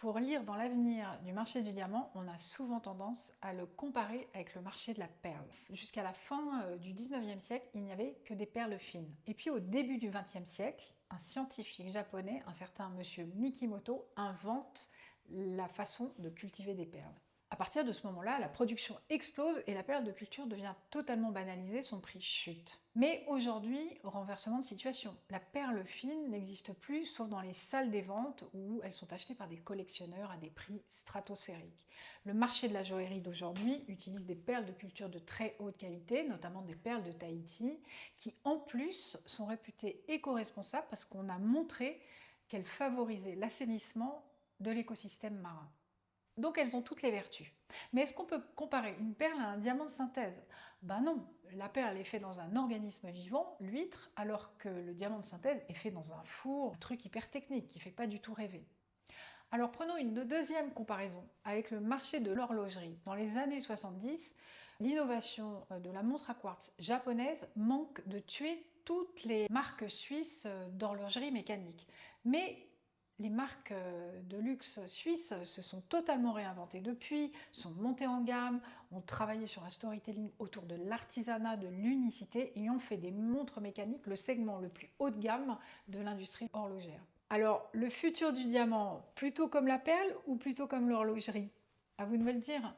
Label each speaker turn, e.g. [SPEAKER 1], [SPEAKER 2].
[SPEAKER 1] Pour lire dans l'avenir du marché du diamant, on a souvent tendance à le comparer avec le marché de la perle. Jusqu'à la fin du 19e siècle, il n'y avait que des perles fines. Et puis au début du 20e siècle, un scientifique japonais, un certain monsieur Mikimoto, invente la façon de cultiver des perles. À partir de ce moment-là, la production explose et la perle de culture devient totalement banalisée, son prix chute. Mais aujourd'hui, renversement de situation. La perle fine n'existe plus sauf dans les salles des ventes où elles sont achetées par des collectionneurs à des prix stratosphériques. Le marché de la joaillerie d'aujourd'hui utilise des perles de culture de très haute qualité, notamment des perles de Tahiti, qui en plus sont réputées éco-responsables parce qu'on a montré qu'elles favorisaient l'assainissement de l'écosystème marin. Donc elles ont toutes les vertus. Mais est-ce qu'on peut comparer une perle à un diamant de synthèse? Ben non, la perle est faite dans un organisme vivant, l'huître, alors que le diamant de synthèse est fait dans un four, un truc hyper technique qui ne fait pas du tout rêver. Alors prenons une deuxième comparaison avec le marché de l'horlogerie. Dans les années 70, l'innovation de la montre à quartz japonaise manque de tuer toutes les marques suisses d'horlogerie mécanique. Mais les marques de luxe suisses se sont totalement réinventées depuis, sont montées en gamme, ont travaillé sur un storytelling autour de l'artisanat, de l'unicité et ont fait des montres mécaniques le segment le plus haut de gamme de l'industrie horlogère. Alors, le futur du diamant, plutôt comme la perle ou plutôt comme l'horlogerie? À vous de me le dire.